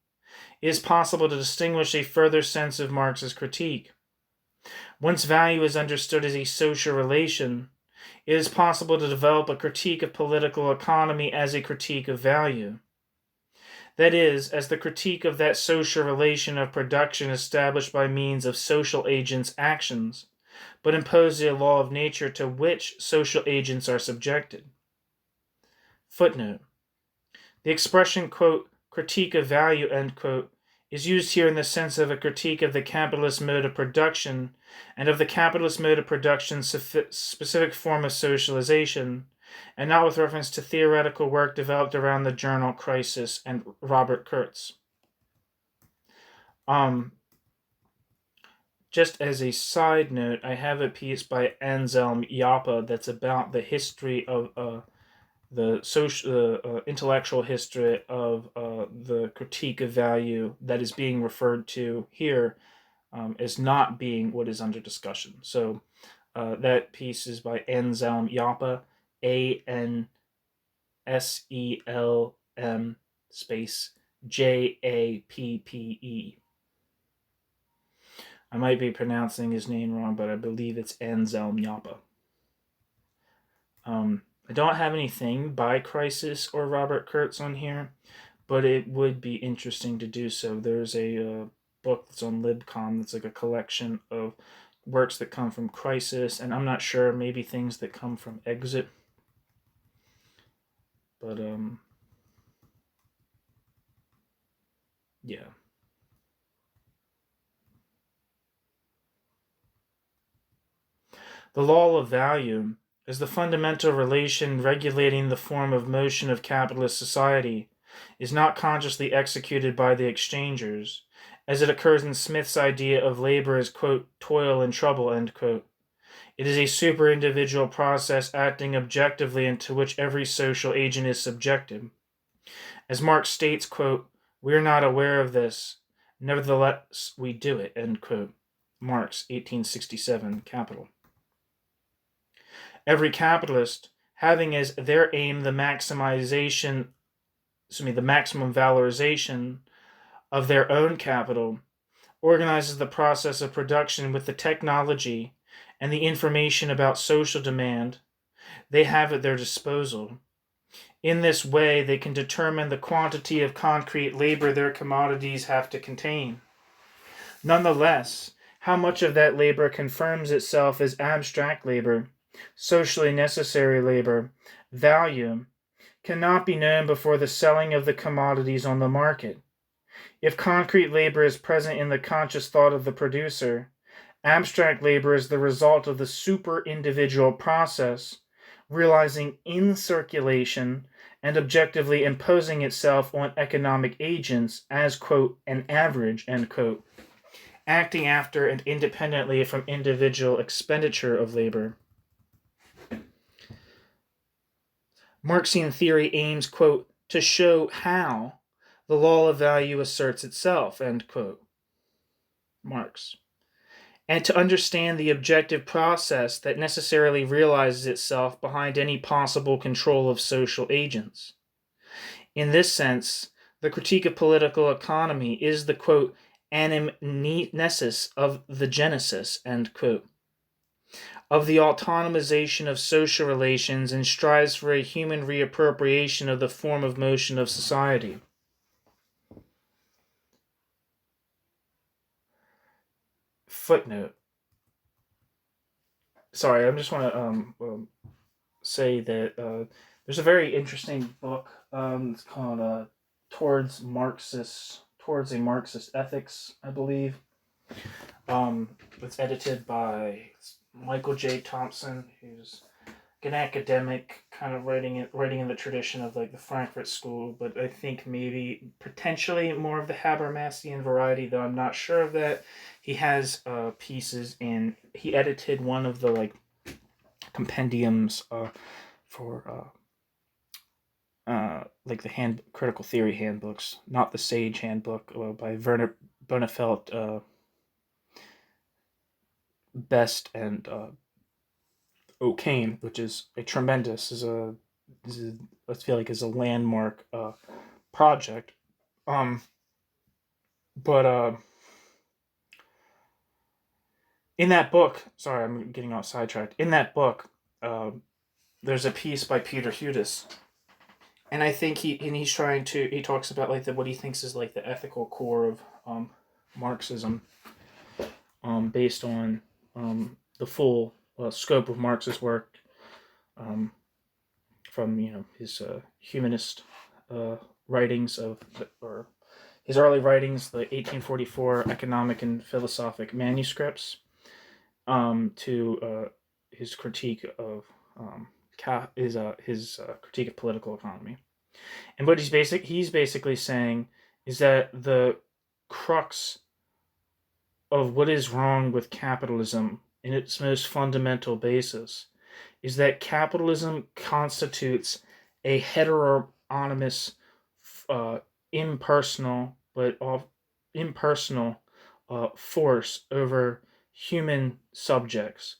it is possible to distinguish a further sense of Marx's critique. Once value is understood as a social relation, it is possible to develop a critique of political economy as a critique of value. That is, as the critique of that social relation of production established by means of social agents' actions, but imposes a law of nature to which social agents are subjected. Footnote. The expression, quote, critique of value, end quote, is used here in the sense of a critique of the capitalist mode of production and of the capitalist mode of production's specific form of socialization, and not with reference to theoretical work developed around the journal Crisis and Robert Kurtz. Just as a side note, I have a piece by Anselm Joppa that's about the history of the intellectual history of the critique of value that is being referred to here as not being what is under discussion. So that piece is by Anselm Joppa, ANSELM space JAPPE. I might be pronouncing his name wrong, but I believe it's Anselm Joppa. I don't have anything by Crisis or Robert Kurtz on here, but it would be interesting to do so. There's a book that's on LibCom that's like a collection of works that come from Crisis, and I'm not sure, maybe things that come from Exit. But, yeah. The law of value is the fundamental relation regulating the form of motion of capitalist society, is not consciously executed by the exchangers, as it occurs in Smith's idea of labor as, quote, toil and trouble, end quote. It is a super-individual process acting objectively into which every social agent is subjected. As Marx states, quote, we are not aware of this, nevertheless we do it, end quote. Marx, 1867, Capital. Every capitalist, having as their aim the maximum valorization of their own capital, organizes the process of production with the technology and the information about social demand they have at their disposal. In this way, they can determine the quantity of concrete labor their commodities have to contain. Nonetheless, how much of that labor confirms itself as abstract labor, socially necessary labor, value, cannot be known before the selling of the commodities on the market. If concrete labor is present in the conscious thought of the producer, abstract labor is the result of the super-individual process, realizing in circulation and objectively imposing itself on economic agents as, quote, an average, end quote, acting after and independently from individual expenditure of labor. Marxian theory aims, quote, to show how the law of value asserts itself, end quote. Marx. And to understand the objective process that necessarily realizes itself behind any possible control of social agents. In this sense, the critique of political economy is the, quote, anamnesis of the genesis, end quote, of the autonomization of social relations and strives for a human reappropriation of the form of motion of society. Footnote. Sorry, I just want to say that there's a very interesting book. It's called Towards a Marxist Ethics, I believe. It's edited by Michael J. Thompson, who's an academic, kind of writing in the tradition of like the Frankfurt School, but I think maybe potentially more of the Habermasian variety, though I'm not sure of that. He has pieces in. He edited one of the like compendiums for like the critical theory handbooks, not the Sage handbook by Werner Bonafelt, Best and O'Kane, which is a tremendous, I feel like is a landmark project. But in that book, sorry, I'm getting all sidetracked. In that book, there's a piece by Peter Hudis, and I think he talks about like what he thinks is like the ethical core of Marxism, based on the full scope of Marx's work, from his humanist writings or his early writings, the 1844 economic and philosophic manuscripts, to his critique of his critique of political economy. And what he's basically saying is that the crux of what is wrong with capitalism in its most fundamental basis is that capitalism constitutes a heteronomous, uh, impersonal, impersonal force over human subjects,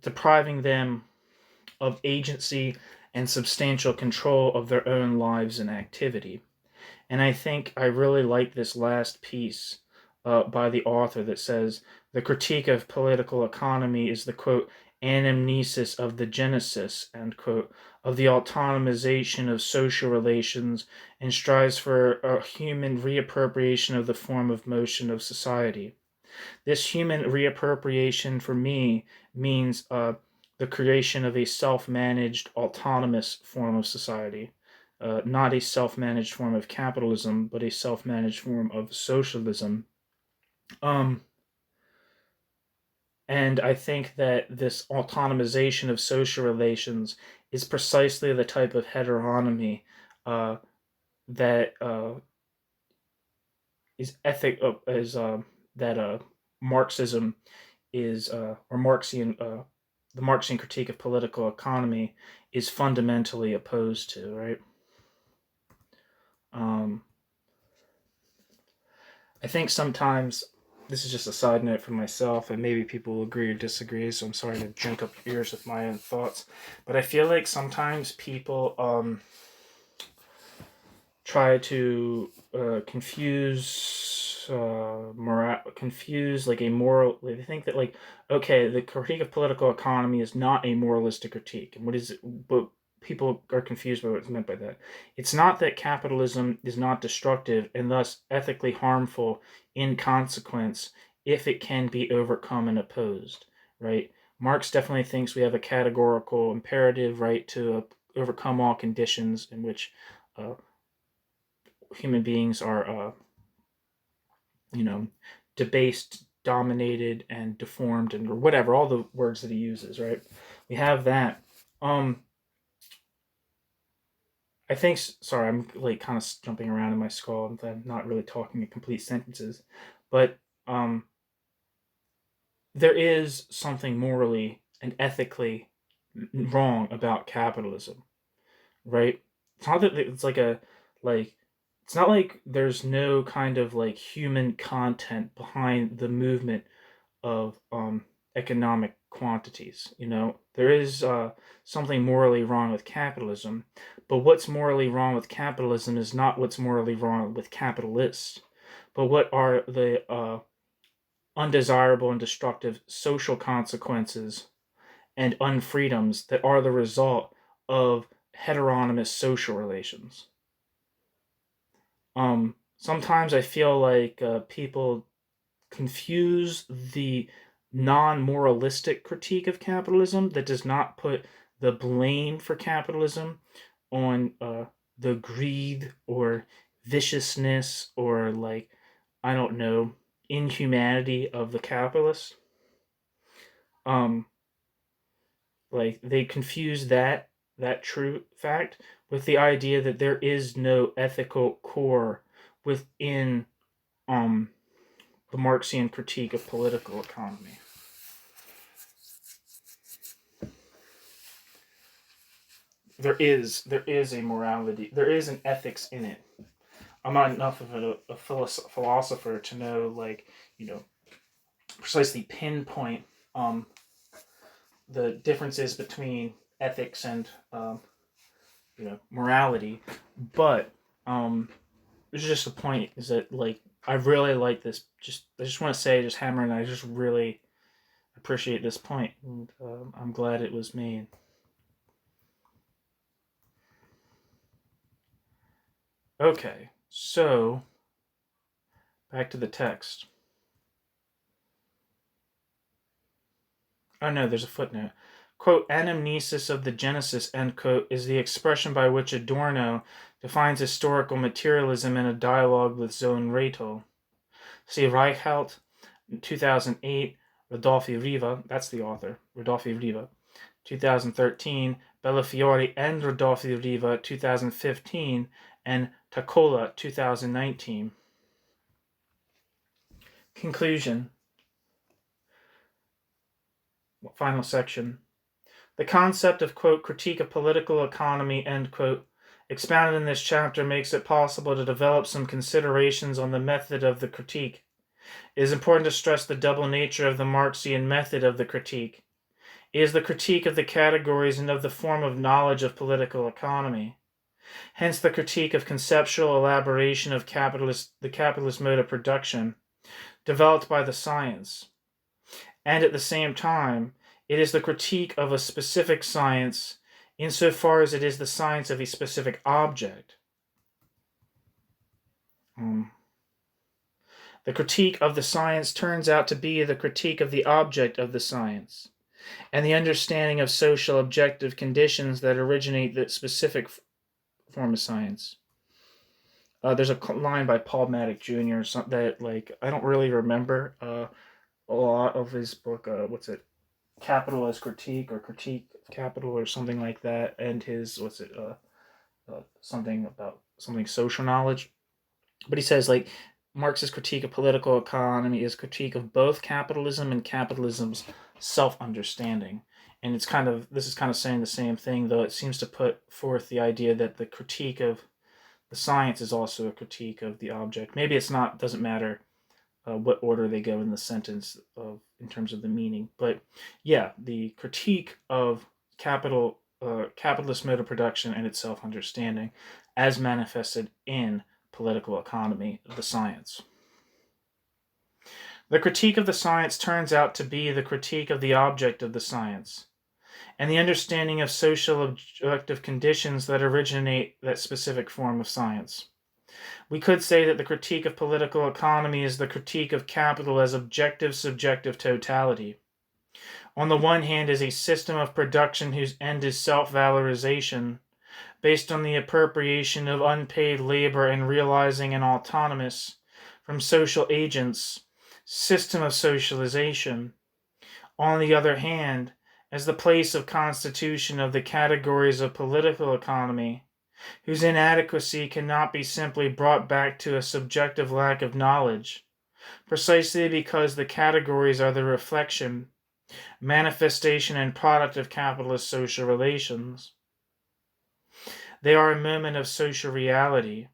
depriving them of agency and substantial control of their own lives and activity. And I think I really like this last piece by the author that says the critique of political economy is the quote anamnesis of the genesis, end quote, of the autonomization of social relations and strives for a human reappropriation of the form of motion of society. This human reappropriation for me means the creation of a self-managed, autonomous form of society. Not a self-managed form of capitalism, but a self-managed form of socialism. And I think that this autonomization of social relations is precisely the type of heteronomy that is ethic is that Marxism is or Marxian the Marxian critique of political economy is fundamentally opposed to, right? I think sometimes this is just a side note for myself, and maybe people will agree or disagree. So I'm sorry to junk up your ears with my own thoughts, but I feel like sometimes people try to confuse confuse like a moral. They think that like okay, the critique of political economy is not a moralistic critique, and what is it? But people are confused by what's meant by that. It's not that capitalism is not destructive and thus ethically harmful in consequence if it can be overcome and opposed, right? Marx definitely thinks we have a categorical imperative right to overcome all conditions in which human beings are, debased, dominated, and deformed, and or whatever, all the words that he uses, right? We have that. I think, sorry, I'm like kind of jumping around in my skull. I'm not really talking in complete sentences, but there is something morally and ethically wrong about capitalism, right? It's not that it's it's not like there's no kind of like human content behind the movement of economic quantities. There is something morally wrong with capitalism, but what's morally wrong with capitalism is not what's morally wrong with capitalists, but what are the undesirable and destructive social consequences and unfreedoms that are the result of heteronomous social relations. Sometimes I feel like people confuse the non-moralistic critique of capitalism that does not put the blame for capitalism on the greed or viciousness or like I don't know inhumanity of the capitalist. Like they confuse that true fact with the idea that there is no ethical core within the Marxian critique of political economy. There is a morality, there is an ethics in it. I'm not enough of a philosopher to know, like, precisely pinpoint the differences between ethics and morality, but it's just the point is that like I really like this. I just want to say, just hammer, and I just really appreciate this point, and I'm glad it was made. Okay, so back to the text. Oh no, there's a footnote. Quote, anamnesis of the Genesis, end quote, is the expression by which Adorno defines historical materialism in a dialogue with Zohn Reichel. See Reichelt, 2008, Redolfi Riva, that's the author, Redolfi Riva, 2013, Bellofiore and Redolfi Riva, 2015, and Tacola, 2019. Conclusion. Final section. The concept of, quote, critique of political economy, end quote, expounded in this chapter makes it possible to develop some considerations on the method of the critique. It is important to stress the double nature of the Marxian method of the critique. It is the critique of the categories and of the form of knowledge of political economy. Hence the critique of conceptual elaboration of the capitalist mode of production, developed by the science. And at the same time, it is the critique of a specific science insofar as it is the science of a specific object. The critique of the science turns out to be the critique of the object of the science, and the understanding of social objective conditions that originate the specific form of science. There's a line by Paul Maddock Jr. that I don't really remember a lot of his book. Capitalist Critique or Critique of Capital or something like that, and his something social knowledge. But he says Marx's critique of political economy is critique of both capitalism and capitalism's self-understanding. And this is kind of saying the same thing, though it seems to put forth the idea that the critique of the science is also a critique of the object. Maybe it's not, doesn't matter what order they go in the sentence in terms of the meaning. But yeah, the critique of capitalist mode of production and its self-understanding as manifested in political economy, the science. The critique of the science turns out to be the critique of the object of the science, and the understanding of social objective conditions that originate that specific form of science. We could say that the critique of political economy is the critique of capital as objective subjective totality. On the one hand is a system of production whose end is self-valorisation, based on the appropriation of unpaid labor and realizing an autonomous, from social agents, system of socialization. On the other hand, as the place of constitution of the categories of political economy, whose inadequacy cannot be simply brought back to a subjective lack of knowledge, precisely because the categories are the reflection, manifestation, and product of capitalist social relations. They are a moment of social reality.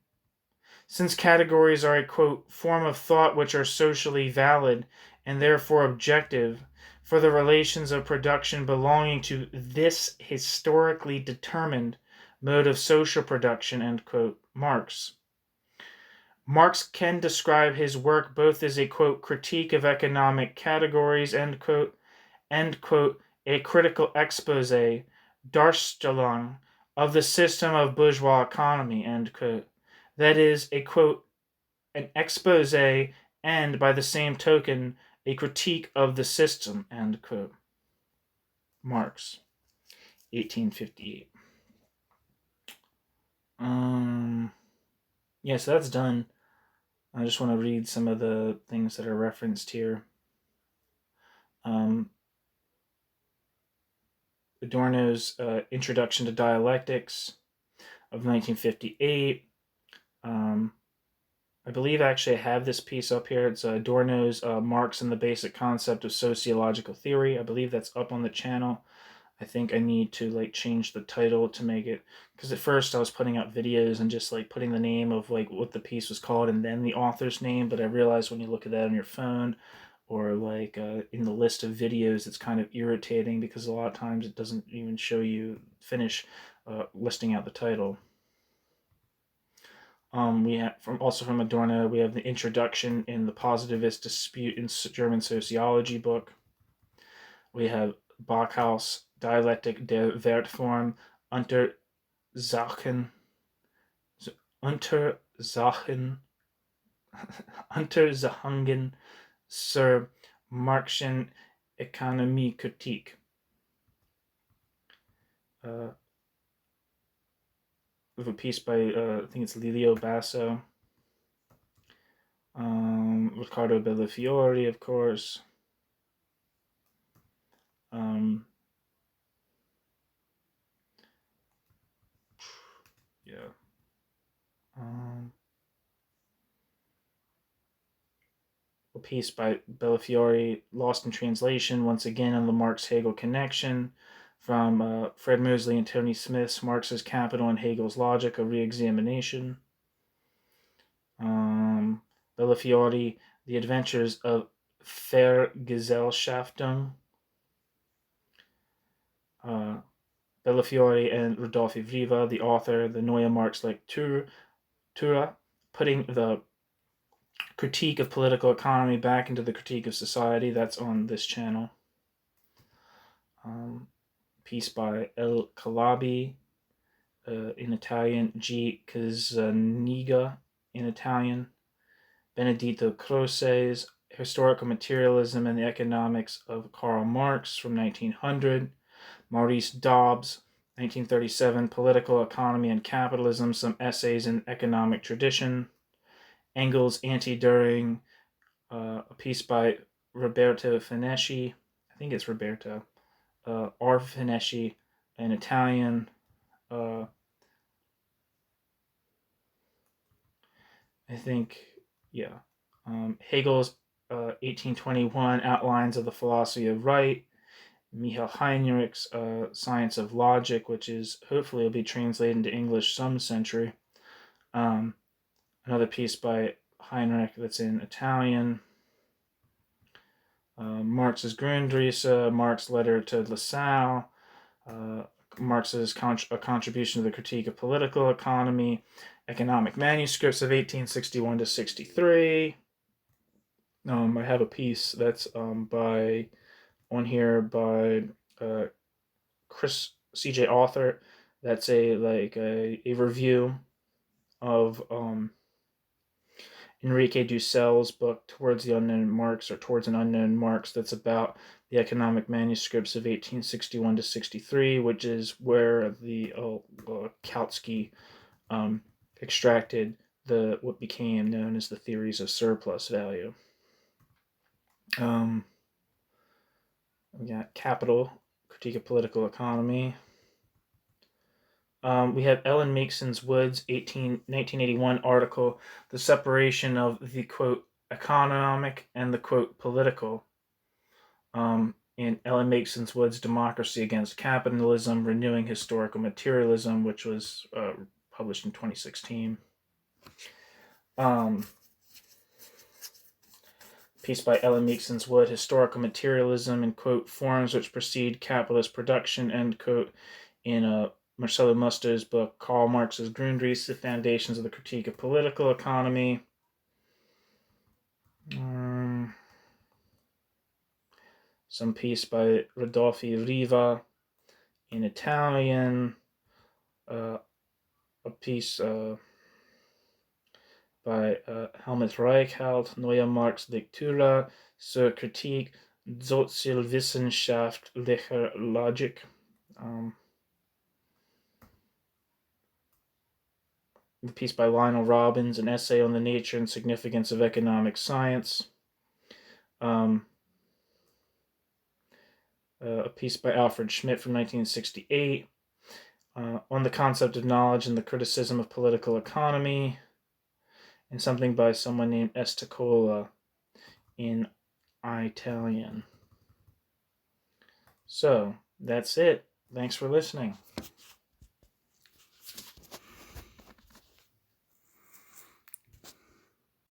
Since categories are a, quote, form of thought which are socially valid and therefore objective, for the relations of production belonging to this historically determined mode of social production, end quote, Marx. Marx can describe his work both as a, quote, critique of economic categories, end quote, a critical expose, Darstellung, of the system of bourgeois economy, end quote. That is, a, quote, an expose and, by the same token, a critique of the system, end quote. Marx, 1858. So that's done. I just want to read some of the things that are referenced here. Adorno's Introduction to Dialectics of 1958. I believe actually I have this piece up here. It's Adorno's Marx and the Basic Concept of Sociological Theory. I believe that's up on the channel. I think I need to change the title to make it, because at first I was putting out videos and just putting the name of what the piece was called and then the author's name, but I realized when you look at that on your phone or in the list of videos, it's kind of irritating because a lot of times it doesn't even show you finish listing out the title. We have from Adorno, we have the introduction in the Positivist Dispute in German Sociology book. We have Bachhaus, Dialectik der Wertform unter Sachen zur Marxischen Ökonomiekritik. With a piece by, I think it's Lelio Basso. Riccardo Bellofiore, of course. A piece by Bellofiore, Lost in Translation, once again on the Marx-Hegel connection, from Fred Mosley and Tony Smith's Marx's Capital and Hegel's Logic, a Re-Examination. Bellofiore, The Adventures of Vergesellschaftung. Bellofiore and Redolfi Riva, the author, the Neue Marx-Lektura, putting the critique of political economy back into the critique of society. That's on this channel. Piece by El Calabi in Italian, G. Cazzaniga in Italian, Benedetto Croce's Historical Materialism and the Economics of Karl Marx from 1900, Maurice Dobbs, 1937, Political Economy and Capitalism, Some Essays in Economic Tradition, Engels, Anti-Düring, a piece by Roberto Finesci, I think it's Roberto, R. Finesci in Italian, I think, yeah, Hegel's 1821 Outlines of the Philosophy of Right, Michael Heinrich's Science of Logic, which is hopefully will be translated into English some century. Another piece by Heinrich that's in Italian. Marx's Grundrisse, Marx's Letter to Lassalle, Marx's a contribution to the critique of political economy, economic manuscripts of 1861 to 63. I have a piece that's by Chris C.J. Author. That's a review of Enrique Dussell's book Towards an Unknown Marx, that's about the economic manuscripts of 1861 to 63, which is where the Kautsky extracted what became known as the theories of surplus value. We got Capital, Critique of Political Economy. We have Ellen Makeson's Woods 1981 article, The Separation of the, quote, economic and the, quote, political. In Ellen Makeson's Woods, Democracy Against Capitalism, Renewing Historical Materialism, which was published in 2016. Piece by Ellen Makeson's Wood, Historical Materialism, in, quote, Forms which precede capitalist production, end quote, in Marcelo Musto's book, Karl Marx's Grundrisse, The Foundations of the Critique of Political Economy. Some piece by Redolfi Riva in Italian. A piece by Helmut Reichelt, Neue Marx-Lektura zur Kritik sozialwissenschaftlicher Logik. The piece by Lionel Robbins, An Essay on the Nature and Significance of Economic Science. A piece by Alfred Schmidt from 1968, On the Concept of Knowledge and the Criticism of Political Economy, and something by someone named Estacola in Italian. So, that's it. Thanks for listening.